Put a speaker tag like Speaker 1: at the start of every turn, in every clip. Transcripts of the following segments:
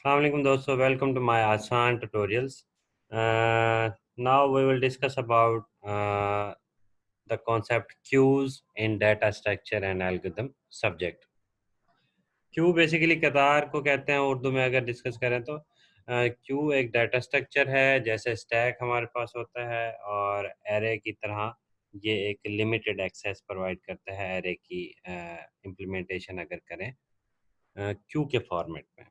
Speaker 1: अस्सलाम वालेकुम दोस्तों, welcome to my Aasan tutorials. Now we will discuss about the concept queues in data structure and algorithm subject. Queue basically कतार को कहते हैं उर्दू में अगर डिस्कस करें तो। क्यू एक डाटा स्ट्रक्चर है, जैसे स्टैक हमारे पास होता है, और एरे की तरह ये एक लिमिटेड एक्सेस प्रोवाइड करता है एरे की इम्प्लीमेंटेशन अगर करें क्यू के फॉर्मेट में।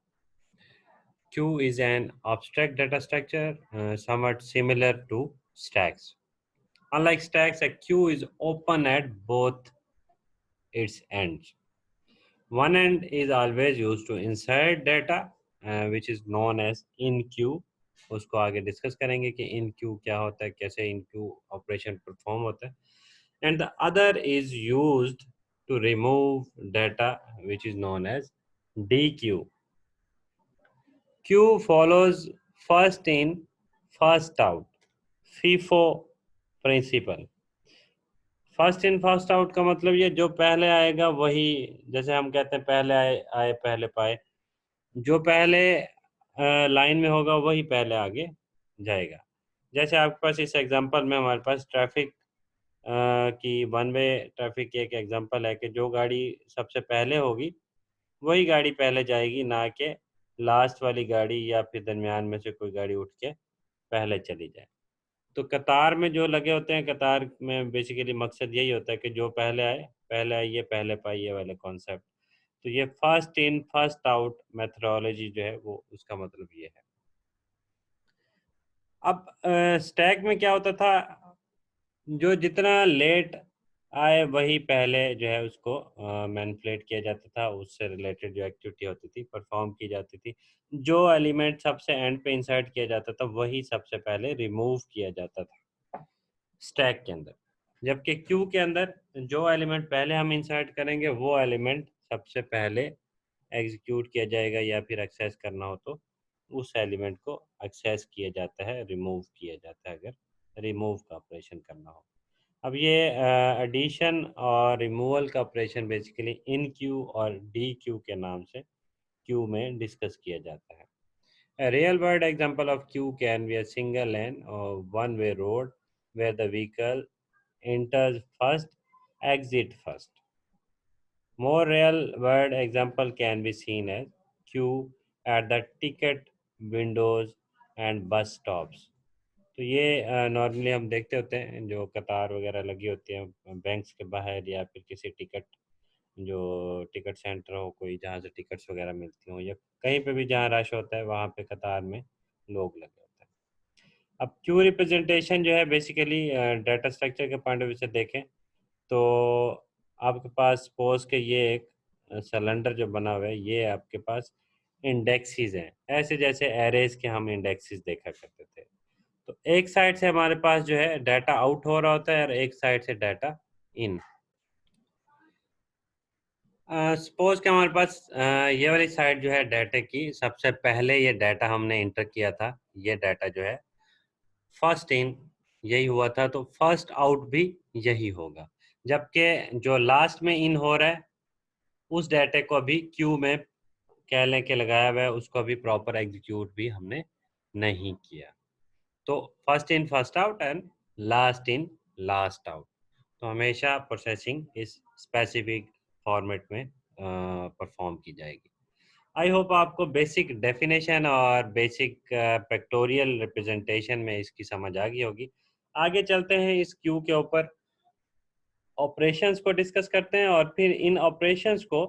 Speaker 1: Queue is an abstract data structure somewhat similar to stacks. Unlike stacks, a queue is open at both its ends. One end is always used to insert data, which is known as in queue. उसको आगे discuss करेंगे कि इन Q क्या होता है, कैसे इन Q operation perform होता है. And the other is used to remove data, which is known as DQ. Q follows first in, first out, FIFO principle. First in first out का मतलब ये जो पहले आएगा वही, जैसे हम कहते हैं पहले आए आए पहले पाए, जो पहले लाइन में होगा वही पहले आगे जाएगा. जैसे आपके पास इस एग्जांपल में हमारे पास ट्रैफिक की वन वे ट्रैफिक की एक एग्जांपल है कि जो गाड़ी सबसे पहले होगी वही गाड़ी पहले जाएगी, ना कि लास्ट वाली गाड़ी या फिर दरमियान में से कोई गाड़ी उठ के पहले चली जाए. तो कतार में जो लगे होते हैं, कतार में बेसिकली मकसद यही होता है कि जो पहले आइए पहले पाइए वाले कॉन्सेप्ट. तो ये first in first out methodology जो है वो उसका मतलब ये है. अब स्टैक में क्या होता था, जो जितना लेट आए वही पहले जो है उसको मैनिपुलेट किया जाता था, उससे रिलेटेड जो एक्टिविटी होती थी परफॉर्म की जाती थी. जो एलिमेंट सबसे एंड पे इंसर्ट किया जाता था वही सबसे पहले रिमूव किया जाता था स्टैक के अंदर. जबकि क्यू के अंदर जो एलिमेंट पहले हम इंसर्ट करेंगे वो एलिमेंट सबसे पहले एग्जीक्यूट किया जाएगा, या फिर एक्सेस करना हो तो उस एलिमेंट को एक्सेस किया जाता है, रिमूव किया जाता है अगर रिमूव का ऑपरेशन करना हो. अब ये एडिशन और रिमूवल का ऑपरेशन बेसिकली इन क्यू और डी क्यू के नाम से क्यू में डिस्कस किया जाता है. A real world example of queue can be a single lane or one way road where the vehicle enters first, exit first. More real world example can be seen as queue at the ticket windows and bus stops. तो ये normally हम देखते होते हैं जो कतार वगैरह लगी होती है बैंक्स के बाहर, या फिर किसी टिकट जो टिकट सेंटर हो कोई, जहाँ से टिकट्स वगैरह मिलती हों, या कहीं पे भी जहाँ रश होता है वहाँ पे कतार में लोग लगे होते हैं. अब क्यू रिप्रेजेंटेशन जो है बेसिकली डाटा स्ट्रक्चर के पॉइंट ऑफ व्यू से देखें तो आपके पास सपोज के ये एक सिलेंडर जो बना हुआ है, ये आपके पास इंडेक्सेस हैं, ऐसे जैसे एरेज के हम इंडेक्सेस देखा करते थे. तो एक साइड से हमारे पास जो है डाटा आउट हो रहा होता है और एक साइड से डाटा इन. सपोज कि हमारे पास ये वाली साइड जो है डाटा की, सबसे पहले ये डाटा हमने इंटर किया था, ये डाटा जो है फर्स्ट इन यही हुआ था, तो फर्स्ट आउट भी यही होगा. जबकि जो लास्ट में इन हो रहा है उस डाटा को अभी क्यू में कह लें कि लगाया हुआ है, उसको अभी प्रॉपर एग्जीक्यूट भी हमने नहीं किया. तो first in first out and last in last out. तो हमेशा प्रोसेसिंग इस स्पेसिफिक फॉर्मेट में परफॉर्म की जाएगी. आई होप आपको बेसिक डेफिनेशन और बेसिक पेक्टोरियल रिप्रेजेंटेशन में इसकी समझ आ गई होगी. आगे चलते हैं, इस क्यू के ऊपर ऑपरेशंस को डिस्कस करते हैं, और फिर इन ऑपरेशंस को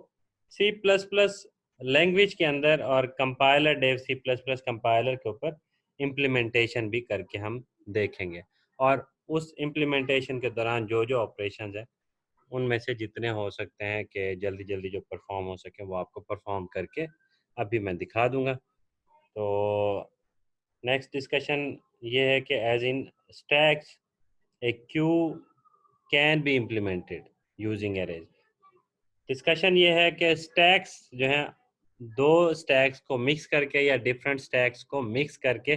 Speaker 1: सी प्लस प्लस लैंग्वेज के अंदर और compiler Dev C plus plus compiler के ऊपर इम्प्लीमेंटेशन भी करके हम देखेंगे. और उस इम्प्लीमेंटेशन के दौरान जो जो ऑपरेशंस हैं उनमें से जितने हो सकते हैं कि जल्दी जल्दी जो परफॉर्म हो सके वो आपको परफॉर्म करके अभी मैं दिखा दूंगा. तो नेक्स्ट डिस्कशन ये है कि as in stacks a queue can be implemented using arrays. Discussion ये है कि स्टैक्स जो हैं, दो स्टैक्स को मिक्स करके या डिफरेंट स्टैक्स को मिक्स करके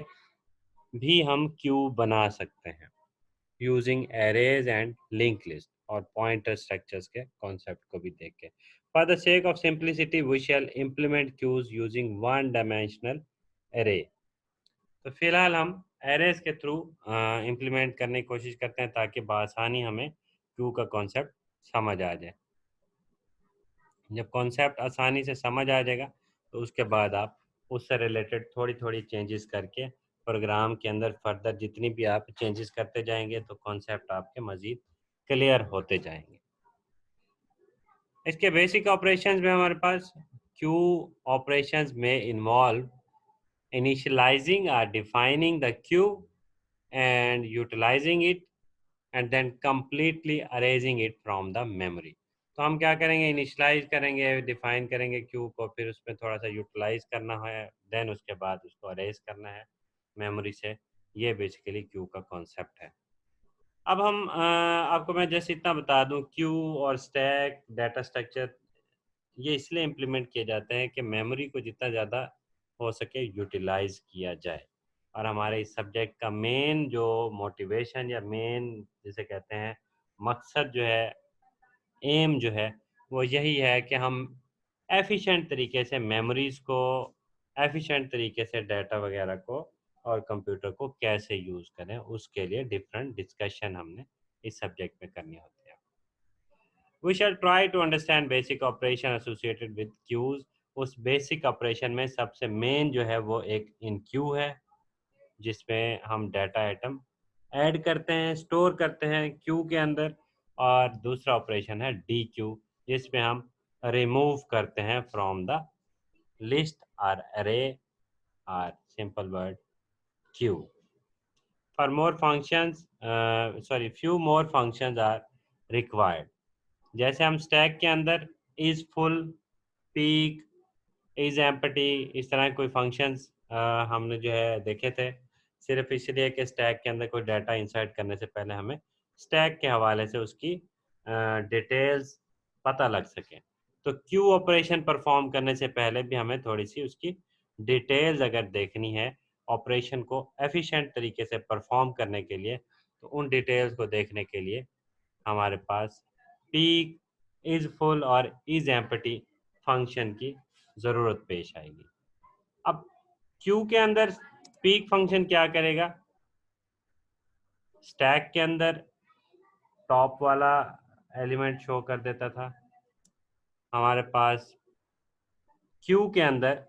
Speaker 1: भी हम क्यू बना सकते हैं using arrays and link list और पॉइंटर स्ट्रक्चर्स के कॉन्सेप्ट को भी देख के. For the sake of simplicity, we shall implement queues using one-dimensional array. तो फिलहाल हम एरेज के थ्रू इम्प्लीमेंट करने की कोशिश करते हैं ताकि बआसानी हमें क्यू का कॉन्सेप्ट समझ आ जाए। जब कॉन्सेप्ट आसानी से समझ आ जाएगा तो उसके बाद आप उससे रिलेटेड थोड़ी थोड़ी चेंजेस करके प्रोग्राम के अंदर फर्दर जितनी भी आप चेंजेस करते जाएंगे तो कॉन्सेप्ट आपके मज़ीद क्लियर होते जाएंगे। इसके बेसिक ऑपरेशंस में हमारे पास क्यू ऑपरेशंस में involve initializing or defining the queue and utilizing it and then completely erasing it from the memory। तो हम क्या करेंगे, इनिशलाइज करेंगे, डिफाइन करेंगे क्यू को, फिर उसमें थोड़ा सा यूटिलाइज करना है, देन उसके बाद उसको अरेज करना है मेमोरी से। ये बेसिकली क्यू का कॉन्सेप्ट है। अब हम आपको मैं जैसे इतना बता दूं, क्यू और स्टैक डाटा स्ट्रक्चर ये इसलिए इम्प्लीमेंट किए जाते हैं कि मेमोरी को जितना ज़्यादा हो सके यूटिलाइज किया जाए। और हमारे इस सब्जेक्ट का मेन जो मोटिवेशन या मेन जिसे कहते हैं मकसद जो है, एम जो है, वो यही है कि हम एफिशिएंट तरीके से मेमोरीज़ को, एफिशिएंट तरीके से डाटा वगैरह को और कंप्यूटर को कैसे यूज़ करें, उसके लिए डिफरेंट डिस्कशन हमने इस सब्जेक्ट में करनी होती है। We shall try to understand basic operation associated with queues। उस बेसिक ऑपरेशन में सबसे मेन जो है वो एक इन क्यू है, जिसमें हम डाटा आइटम ऐड करते हैं, स्टोर करते हैं क्यू के अंदर। और दूसरा ऑपरेशन है डी क्यू, जिसमें हम रिमूव करते हैं फ्रॉम द लिस्ट और अरे और simple word Q. For more functions few more functions are required। जैसे हम स्टैक के अंदर is full, peak, is empty, इस तरह के कोई फंक्शंस हमने जो है देखे थे, सिर्फ इसलिए कि स्टैक के अंदर कोई डाटा इंसर्ट करने से पहले हमें स्टैक के हवाले से उसकी डिटेल्स पता लग सके। तो क्यू ऑपरेशन परफॉर्म करने से पहले भी हमें थोड़ी सी उसकी डिटेल्स अगर देखनी है ऑपरेशन को एफिशिएंट तरीके से परफॉर्म करने के लिए, तो उन डिटेल्स को देखने के लिए हमारे पास पीक, इज़ फुल और इज़ एम्पटी फंक्शन की ज़रूरत पेश आएगी। अब क्यू के अंदर पीक फंक्शन क्या करेगा, स्टैक के अंदर टॉप वाला एलिमेंट शो कर देता था। हमारे पास क्यू के अंदर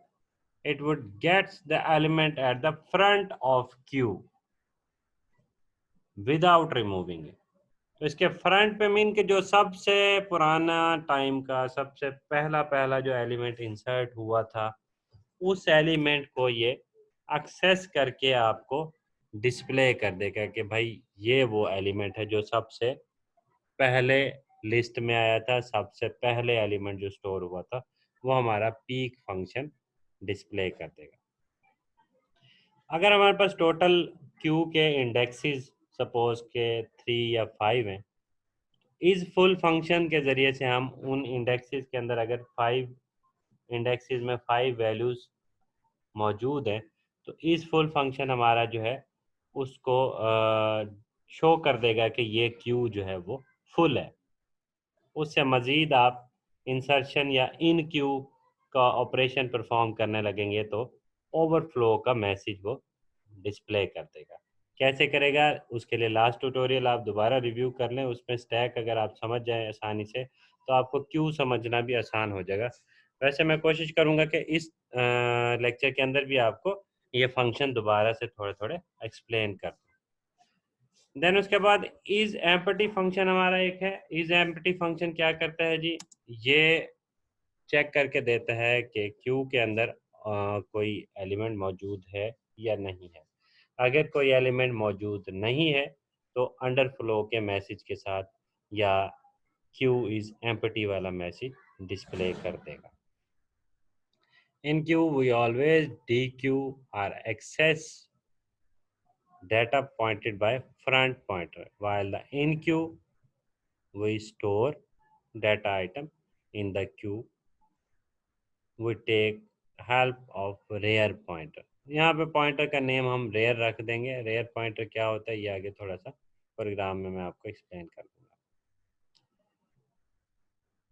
Speaker 1: it would gets the element at the front of queue without removing it. तो इसके फ्रंट पे मीन के जो सबसे पुराना टाइम का सबसे पहला पहला जो एलिमेंट इंसर्ट हुआ था, उस एलिमेंट को ये एक्सेस करके आपको डिस्प्ले कर देगा कि भाई ये वो एलिमेंट है जो सबसे पहले लिस्ट में आया था, सबसे पहले एलिमेंट जो स्टोर हुआ था, वो हमारा पीक फंक्शन डिस्प्ले कर देगा। अगर हमारे पास टोटल क्यू के इंडेक्सेस सपोज के 3 या 5 हैं, इस फुल फंक्शन के ज़रिए से हम उन इंडेक्सेस के अंदर अगर 5 इंडेक्सेस में 5 वैल्यूज़ मौजूद हैं, तो इस फुल फंक्शन हमारा जो है उसको शो कर देगा कि ये क्यू जो है वो फुल है। उससे मज़ीद आप इंसर्शन या इन क्यू का ऑपरेशन परफॉर्म करने लगेंगे तो ओवरफ्लो का मैसेज वो डिस्प्ले कर देगा। कैसे करेगा, उसके लिए लास्ट ट्यूटोरियल आप दोबारा रिव्यू कर लें, उसमें स्टैक अगर आप समझ जाएं आसानी से तो आपको क्यू समझना भी आसान हो जाएगा। वैसे मैं कोशिश करूँगा कि इस लेक्चर के अंदर भी आपको ये फंक्शन दोबारा से थोड़े थोड़े एक्सप्लेन कर दूँ। देन उसके बाद इज़ एम्पटी फंक्शन हमारा एक है। इज़ एम्पटी फंक्शन क्या करता है जी, ये चेक करके देता है कि क्यू के अंदर कोई एलिमेंट मौजूद है या नहीं है। अगर कोई एलिमेंट मौजूद नहीं है तो अंडर फ्लो के मैसेज के साथ या क्यू इज़ एम्पटी वाला मैसेज डिस्प्ले कर देगा। In queue, we always dequeue or access data pointed by front pointer, while the in queue we store data item in the queue. We take help of rear pointer। यहाँ पे pointer का name हम rare रख देंगे। Rare pointer क्या होता है ये आगे थोड़ा सा प्रोग्राम में मैं आपको एक्सप्लेन कर दूंगा।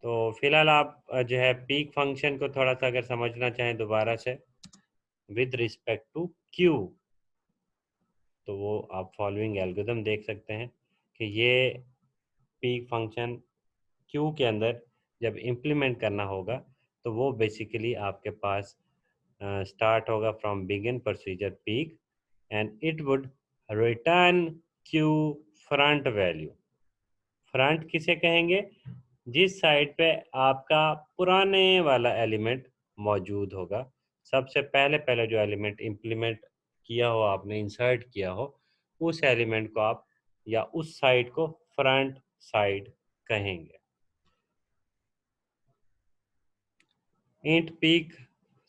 Speaker 1: तो फिलहाल आप जो है पीक फंक्शन को थोड़ा सा अगर समझना चाहें दोबारा से विद रिस्पेक्ट टू क्यू, तो वो आप फॉलोइंग एल्गोरिथम देख सकते हैं कि ये पीक फंक्शन क्यू के अंदर जब इम्प्लीमेंट करना होगा तो वो बेसिकली आपके पास स्टार्ट होगा from begin procedure peak and it would return Q front value. Front किसे कहेंगे? जिस साइड पे आपका पुराने वाला एलिमेंट मौजूद होगा, सबसे पहले पहले जो एलिमेंट इम्प्लीमेंट किया हो, आपने इंसर्ट किया हो, उस एलिमेंट को आप या उस साइड को फ्रंट साइड कहेंगे। Int peek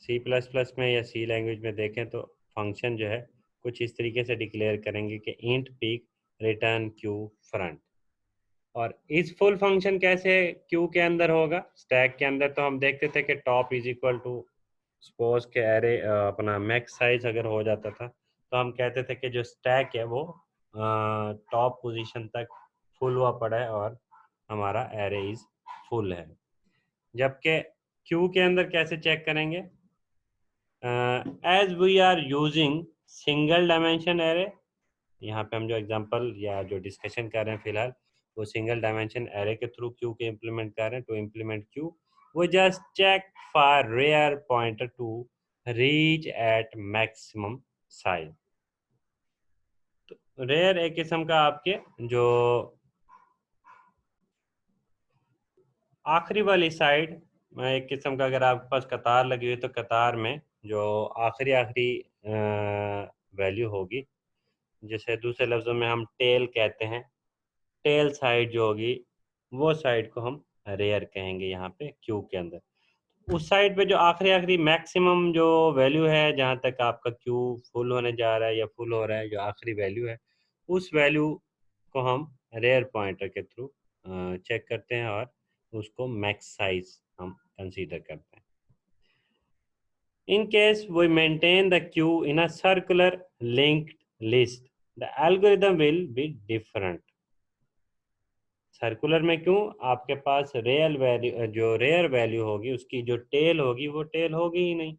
Speaker 1: C plus plus में या सी लैंग्वेज में देखें तो फंक्शन जो है कुछ इस तरीके से डिक्लेयर करेंगे कि int peak return Q front. और इस फुल फंक्शन कैसे क्यू के अंदर होगा? स्टैक के अंदर तो हम देखते थे कि top is equal to suppose के एरे अपना मैक्स साइज अगर हो जाता था तो हम कहते थे कि जो स्टैक है वो टॉप पोजीशन तक फुल हुआ पड़ा है और हमारा एरे इज फुल है। जबकि क्यू के अंदर कैसे चेक करेंगे? As we are using single dimension array, यहाँ पे हम जो एग्जांपल या जो डिस्कशन कर रहे हैं फिलहाल वो सिंगल डायमेंशन एरे के थ्रू क्यू के इम्प्लीमेंट कर रहे हैं। टू इम्प्लीमेंट क्यू वो just check for rear pointer to reach at maximum size. तो रेयर एक किस्म का आपके जो आखिरी वाली साइड में एक किस्म का, अगर आपके पास कतार लगी हुई तो कतार में जो आखिरी आखिरी वैल्यू होगी, जैसे दूसरे लफ्ज़ों में हम टेल कहते हैं, टेल साइड जो होगी वो साइड को हम रेयर कहेंगे यहाँ पे क्यू के अंदर। उस साइड पे जो आखिरी आखिरी मैक्सिमम जो वैल्यू है जहाँ तक आपका क्यू फुल होने जा रहा है या फुल हो रहा है, जो आखिरी वैल्यू है उस वैल्यू को हम रेयर पॉइंटर के थ्रू चेक करते हैं और उसको मैक्स साइज हम कंसीडर करते हैं। In case we maintain the queue in a circular linked list, the algorithm will be different. Circular में क्यों? आपके पास रेयल वैल्यू जो रेयर वैल्यू होगी उसकी जो टेल होगी वो टेल होगी ही नहीं,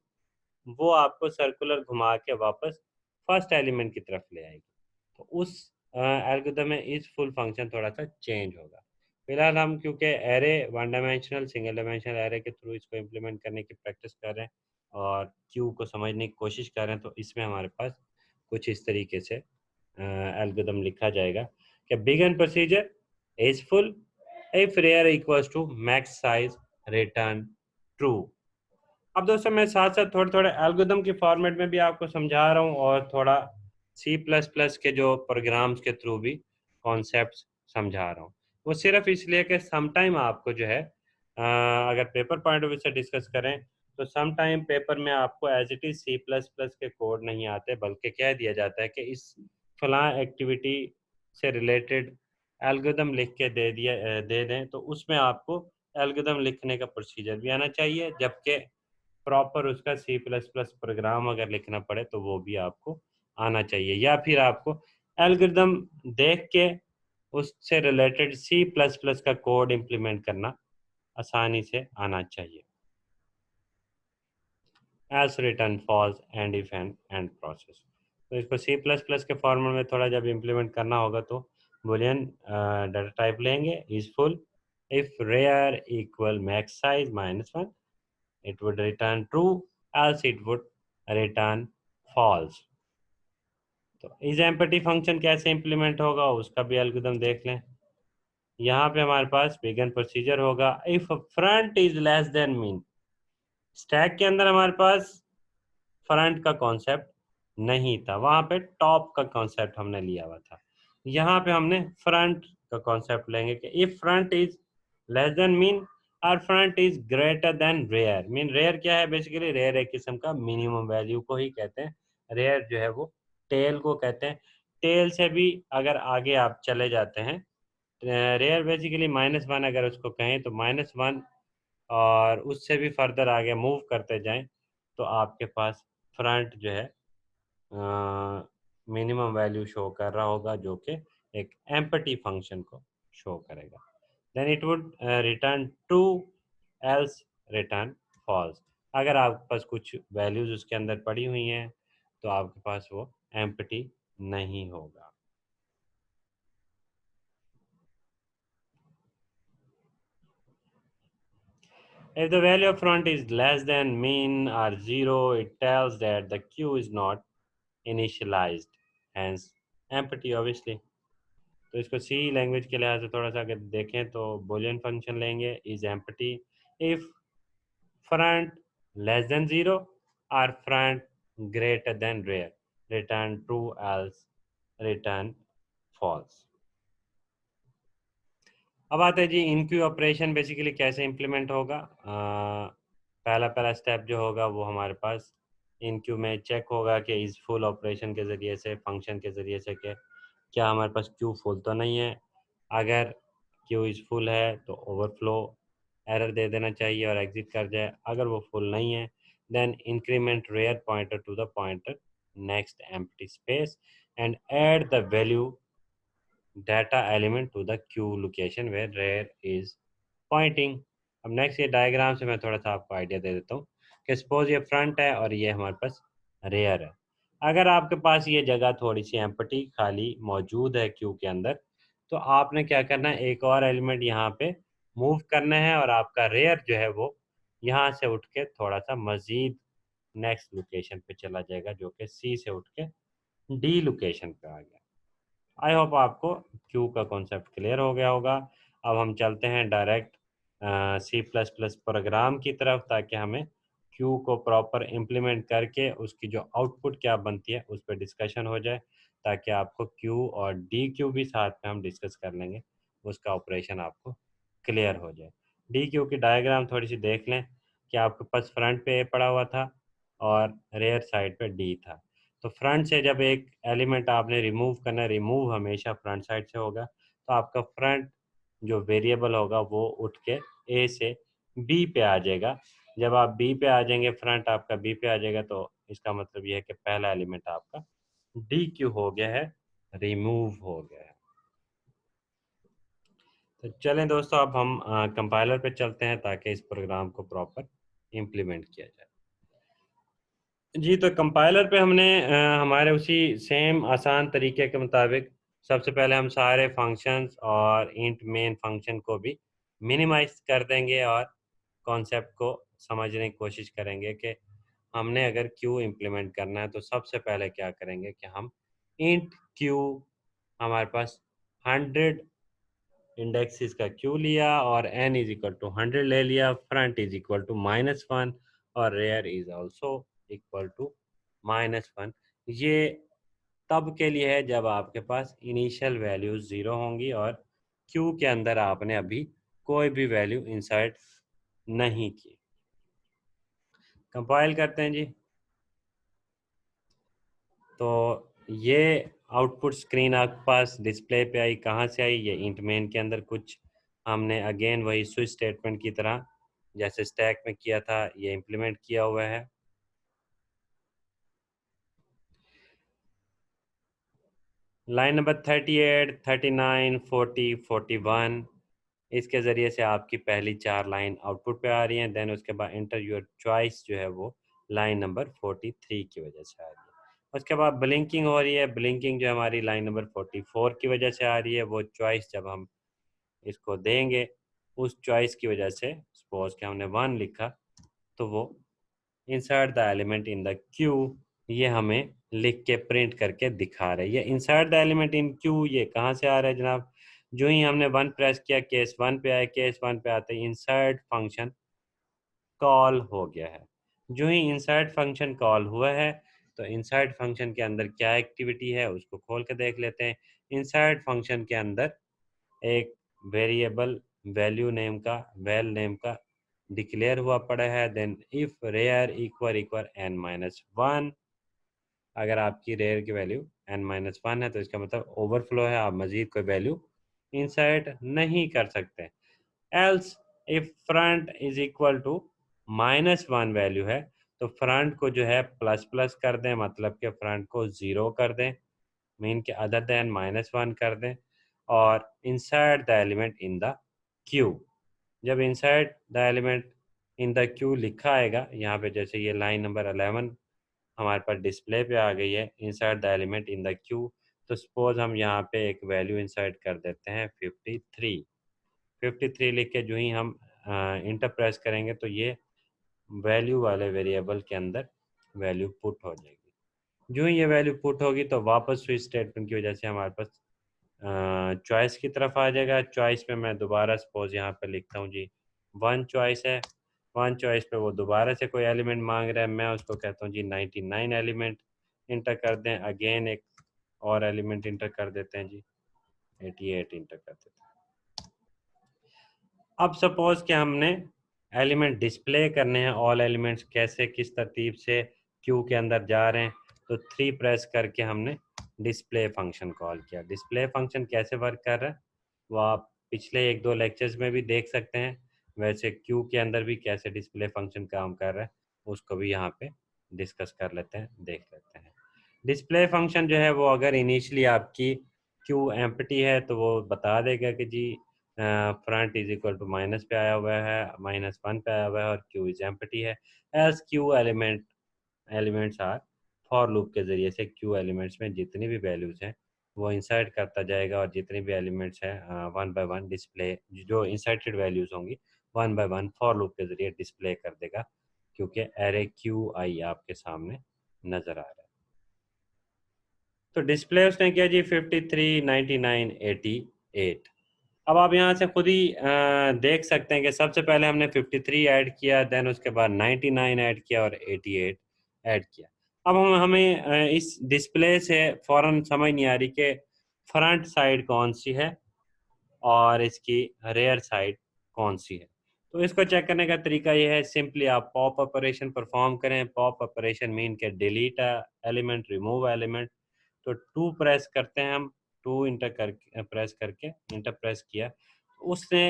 Speaker 1: वो आपको सर्कुलर घुमा के वापस फर्स्ट एलिमेंट की तरफ ले आएगी। तो उस एल्गोरिथम में इस फुल फंक्शन थोड़ा सा चेंज होगा। फिलहाल हम क्योंकि array one dimensional single dimensional array के थ्रू इसको इम्प्लीमेंट करने की प्रैक्टिस कर रहे हैं और क्यू को समझने की कोशिश कर रहे हैं, तो इसमें हमारे पास कुछ इस तरीके से एल्गोरिथम लिखा जाएगा कि begin procedure is full if rear equals to max size return true. अब दोस्तों मैं साथ साथ थोड़े थोड़े एल्गोरिथम के फॉर्मेट में भी आपको समझा रहा हूँ और थोड़ा सी प्लस प्लस के जो प्रोग्राम्स के थ्रू भी कॉन्सेप्ट्स समझा रहा हूँ। वो सिर्फ इसलिए कि समटाइम आपको जो है अगर पेपर पॉइंट ऑफ व्यू से डिस्कस करें तो समटाइम पेपर में आपको as it is C plus plus के कोड नहीं आते, बल्कि कह दिया जाता है कि इस फलां एक्टिविटी से रिलेटेड एल्गोरिथम लिख के दे दें, तो उसमें आपको एल्गोरिथम लिखने का प्रोसीजर भी आना चाहिए, जबकि प्रॉपर उसका सी प्लस प्लस प्रोग्राम अगर लिखना पड़े तो वो भी आपको आना चाहिए, या फिर आपको एल्गोरिदम देख के उससे रिलेटेड सी प्लस प्लस का कोड इम्प्लीमेंट करना आसानी से आना चाहिए। As return false and if and process, तो इसको सी प्लस प्लस के फॉर्मेट में थोड़ा जब इम्प्लीमेंट करना होगा तो बुलियन डाटा टाइप लेंगे is full if rear equal max size -1 it would return true, else it would return false। तो इस एम्पटी फंक्शन कैसे इंप्लीमेंट होगा उसका भी एल्गोरिथम देख लें। यहाँ पे हमारे पास बिगन प्रोसीजर होगा if front is less than mean. Stack के अंदर हमारे पास फ्रंट का कॉन्सेप्ट नहीं था, वहाँ पे टॉप का कॉन्सेप्ट हमने लिया हुआ था। यहाँ पे हमने फ्रंट का कॉन्सेप्ट लेंगे कि if front is less than mean or front is greater than rear. Mean rear क्या है? बेसिकली रेयर एक किस्म का मिनिमम वैल्यू को ही कहते हैं। रेयर जो है वो टेल को कहते हैं। टेल से भी अगर आगे आप चले जाते हैं, रेयर बेसिकली -1 अगर उसको कहें तो -1 और उससे भी फर्दर आगे मूव करते जाएं तो आपके पास फ्रंट जो है मिनिमम वैल्यू शो कर रहा होगा, जो कि एक एम्पटी फंक्शन को शो करेगा। then it would return true, else return false. अगर आपके पास कुछ वैल्यूज उसके अंदर पड़ी हुई हैं तो आपके पास वो एम्प्टी नहीं होगा। If the value of front is less than min or 0, it tells that the queue is not initialized, hence empty obviously. तो इसको सी लैंग्वेज के लिहाज से थोड़ा सा अगर देखें तो boolean फंक्शन लेंगे is empty if front less than 0 or front greater than rear, return true, else return false। अब आते हैं जी इनक्यू ऑपरेशन बेसिकली कैसे इम्प्लीमेंट होगा। पहला पहला स्टेप जो होगा वो हमारे पास इनक्यू में चेक होगा कि इस फुल ऑपरेशन के ज़रिए से, फंक्शन के ज़रिए से कि क्या हमारे पास क्यू फुल तो नहीं है। अगर क्यू इज़ फुल है तो ओवरफ्लो एरर दे देना चाहिए और एग्जिट कर जाए। अगर वो फुल नहीं है then increment rear pointer to the pointer next empty space and add the value data element to the queue location where rear is pointing। अब नेक्स्ट ये डायग्राम से मैं थोड़ा सा आपको आइडिया दे देता हूँ कि सपोज ये फ्रंट है और ये हमारे पास रेयर है। अगर आपके पास ये जगह थोड़ी सी एम्प्टी खाली मौजूद है क्यू के अंदर तो आपने क्या करना है, एक और एलिमेंट यहाँ पे मूव करना है और आपका रेयर जो है वो यहाँ से उठ के थोड़ा सा मज़ीद नेक्स्ट लोकेशन पे चला जाएगा जो कि सी से उठ के डी लोकेशन पे आ गया। आई होप आपको क्यू का कॉन्सेप्ट क्लियर हो गया होगा। अब हम चलते हैं direct C plus plus program की तरफ ताकि हमें क्यू को प्रॉपर इम्प्लीमेंट करके उसकी जो आउटपुट क्या बनती है उस पर डिस्कशन हो जाए, ताकि आपको क्यू और डी क्यू भी साथ में हम डिस्कस कर लेंगे, उसका ऑपरेशन आपको क्लियर हो जाए। डी क्यू की डायग्राम थोड़ी सी देख लें कि आपके पास फ्रंट पे ए पड़ा हुआ था और रेयर साइड पे डी था। तो फ्रंट से जब एक एलिमेंट आपने रिमूव करना है, रिमूव हमेशा फ्रंट साइड से होगा, तो आपका फ्रंट जो वेरिएबल होगा वो उठ के ए से बी पे आ जाएगा। जब आप बी पे आ जाएंगे, फ्रंट आपका बी पे आ जाएगा, तो इसका मतलब ये है कि पहला एलिमेंट आपका डी क्यू हो गया है, रिमूव हो गया है। तो चलें दोस्तों, अब हम कंपाइलर पे चलते हैं ताकि इस प्रोग्राम को प्रॉपर इम्प्लीमेंट किया जाए। जी, तो कंपाइलर पे हमने हमारे उसी सेम आसान तरीके के मुताबिक सबसे पहले हम सारे फंक्शंस और इंट मेन फंक्शन को भी मिनिमाइज कर देंगे और कॉन्सेप्ट को समझने की कोशिश करेंगे कि हमने अगर क्यू इम्प्लीमेंट करना है तो सबसे पहले क्या करेंगे कि हम इंट क्यू, हमारे पास 100 इंडेक्सिस का क्यू लिया और n इज इक्वल टू 100 ले लिया, फ्रंट इज इक्वल टू -1 और rear is also equal to -1। ये तब के लिए है जब आपके पास इनिशियल वैल्यूज 0 होंगी और क्यू के अंदर आपने अभी कोई भी वैल्यू इंसर्ट नहीं की। कंपाइल करते हैं जी। तो ये आउटपुट स्क्रीन आपके पास डिस्प्ले पे आई, कहाँ से आई? ये इंट मेन के अंदर कुछ हमने अगेन वही स्विच स्टेटमेंट की तरह जैसे स्टैक में किया था ये इम्प्लीमेंट किया हुआ है। लाइन नंबर 38, 39, 40, 41, इसके ज़रिए से आपकी पहली 4 लाइन आउटपुट पे आ रही हैं। देन उसके बाद इंटर योर चॉइस जो है वो लाइन नंबर 43 की वजह से आ रही है। उसके बाद ब्लिंकिंग हो रही है, ब्लिंकिंग जो हमारी लाइन नंबर 44 की वजह से आ रही है। वो चॉइस जब हम इसको देंगे उस चॉइस की वजह से, सपोज कि हमने 1 लिखा तो वो insert the element in the Q ये हमें लिख के प्रिंट करके दिखा रहे हैं। ये insert the element in Q ये कहाँ से आ रहा है जनाब? जो ही हमने 1 प्रेस किया केस 1 पे आए, केस 1 पे आते ही इंसर्ट फंक्शन कॉल हो गया है। जो ही इंसर्ट फंक्शन कॉल हुआ है तो इंसर्ट फंक्शन के अंदर क्या एक्टिविटी है उसको खोल के देख लेते हैं। इंसर्ट फंक्शन के अंदर एक वेरिएबल वैल्यू नेम का, वेल नेम का डिक्लेयर हुआ पड़ा है। Then if rear equal equal n-1, अगर आपकी रेयर की वैल्यू n-1 है तो इसका मतलब ओवरफ्लो है, आप मज़ीद कोई वैल्यू इंसर्ट नहीं कर सकते। Else if front is equal to -1 value है तो फ्रंट को जो है प्लस प्लस कर दें, मतलब कि फ्रंट को 0 कर दें, मीन के अदर देन -1 कर दें और insert the element in the queue. जब inside the element in the queue लिखा आएगा यहाँ पे, जैसे ये लाइन नंबर 11 हमारे पास डिस्प्ले पे आ गई है, inside the element in the Q. तो सपोज हम यहाँ पे एक वैल्यू इंसर्ट कर देते हैं 53। 53 लिख के जो ही हम इंटर प्रेस करेंगे तो ये वैल्यू वाले वेरिएबल के अंदर वैल्यू पुट हो जाएगी। जो ही ये वैल्यू पुट होगी तो वापस स्विच स्टेटमेंट की वजह से हमारे पास चॉइस की तरफ आ जाएगा। चॉइस पे मैं दोबारा सपोज यहाँ पे लिखता हूँ जी 1 चॉइस है। 1 चॉइस पे वो दोबारा से कोई एलिमेंट मांग रहा है, मैं उसको कहता हूँ जी 99 एलिमेंट इंटर कर दें। अगेन एक और एलिमेंट इंटर कर देते हैं जी 88 इंटर कर देते हैं। अब सपोज कि हमने एलिमेंट डिस्प्ले करने हैं, ऑल एलिमेंट्स कैसे किस तरतीब से क्यू के अंदर जा रहे हैं, तो 3 प्रेस करके हमने डिस्प्ले फंक्शन कॉल किया। डिस्प्ले फंक्शन कैसे वर्क कर रहा है वो आप पिछले 1-2 लेक्चर्स में भी देख सकते हैं। वैसे क्यू के अंदर भी कैसे डिस्प्ले फंक्शन काम कर रहा है उसको भी यहाँ पे डिस्कस कर लेते हैं, देख लेते हैं। डिस्प्ले फंक्शन जो है वो अगर इनिशियली आपकी क्यू एम्प्टी है तो वो बता देगा कि जी front is equal to minus पे आया हुआ है, -1 पे आया हुआ है और क्यू इज एम्प्टी है। As queue elements are, for loop के ज़रिए से क्यू एलिमेंट्स में जितनी भी वैल्यूज़ हैं वो इंसर्ट करता जाएगा और जितनी भी एलिमेंट्स हैं वन बाय वन डिस्प्ले, जो इंसर्टेड वैल्यूज़ होंगी one by one for loop के ज़रिए डिस्प्ले कर देगा, क्योंकि एरे क्यू आई आपके सामने नज़र आ रहा है। तो डिस्प्ले उसने किया जी 53, 99, 88। अब आप यहाँ से खुद ही देख सकते हैं कि सबसे पहले हमने 53 ऐड किया, देन उसके बाद 99 ऐड किया और 88 ऐड किया। अब हमें इस डिस्प्ले से फ़ौरन समझ नहीं आ रही कि फ्रंट साइड कौन सी है और इसकी रेयर साइड कौन सी है। तो इसको चेक करने का तरीका ये है, सिंपली आप पॉप ऑपरेशन परफॉर्म करें। पॉप ऑपरेशन मीन के डिलीट एलिमेंट, रिमूव एलिमेंट। तो 2 प्रेस करते हैं हम, 2 इंटर कर प्रेस करके इंटर प्रेस किया, उसने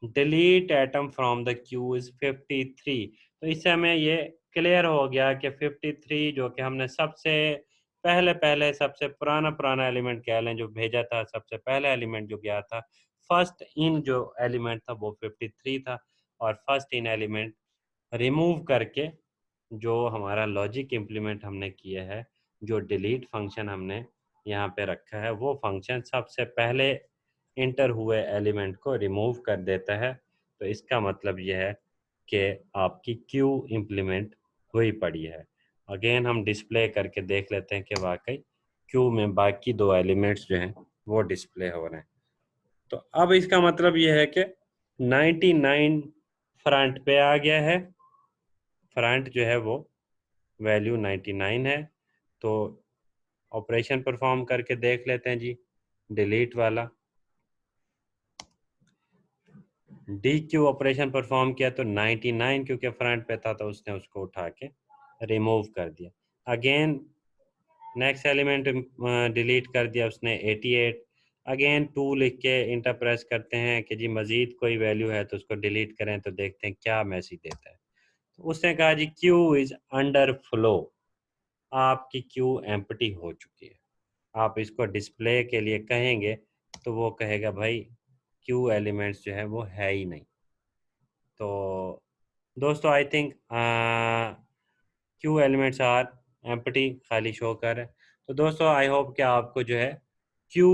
Speaker 1: delete atom from the Q is 53। तो इससे हमें ये क्लियर हो गया कि 53 जो कि हमने सबसे पहले पहले सबसे पुराना पुराना एलिमेंट कह लें जो भेजा था, सबसे पहला एलिमेंट जो गया था, फर्स्ट इन जो एलिमेंट था वो 53 था। और फर्स्ट इन एलिमेंट रिमूव करके जो हमारा लॉजिक इम्प्लीमेंट हमने किया है, जो डिलीट फंक्शन हमने यहाँ पे रखा है, वो फंक्शन सबसे पहले इंटर हुए एलिमेंट को रिमूव कर देता है। तो इसका मतलब यह है कि आपकी क्यू इम्प्लीमेंट हुई पड़ी है। अगेन हम डिस्प्ले करके देख लेते हैं कि वाकई क्यू में बाकी 2 एलिमेंट्स जो हैं वो डिस्प्ले हो रहे हैं। तो अब इसका मतलब यह है कि 99 फ्रंट पे आ गया है। फ्रंट जो है वो वैल्यू 99 है। तो ऑपरेशन परफॉर्म करके देख लेते हैं जी, डिलीट वाला। डी क्यू ऑपरेशन परफॉर्म किया तो 99 क्योंकि फ्रंट पे था तो उसने उसको उठा के रिमूव कर दिया। अगेन नेक्स्ट एलिमेंट डिलीट कर दिया उसने 88। अगेन 2 लिख के इंटर प्रेस करते हैं कि जी मज़ीद कोई वैल्यू है तो उसको डिलीट करें, तो देखते हैं क्या मैसेज देता है। तो उसने कहा G Q is under flow, आपकी क्यू एम्प्टी हो चुकी है। आप इसको डिस्प्ले के लिए कहेंगे तो वो कहेगा भाई क्यू एलिमेंट्स जो है वो है ही नहीं। तो दोस्तों I think queue elements are empty, खाली शो कर रहे हैं। तो दोस्तों आई होप कि आपको जो है क्यू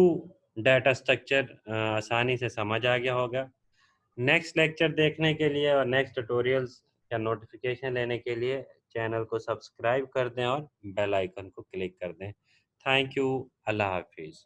Speaker 1: डाटा स्ट्रक्चर आसानी से समझ आ गया होगा। नेक्स्ट लेक्चर देखने के लिए और नेक्स्ट ट्यूटोरियल्स का नोटिफिकेशन लेने के लिए चैनल को सब्सक्राइब कर दें और बेल आइकन को क्लिक कर दें। Thank you. अल्लाह हाफिज़।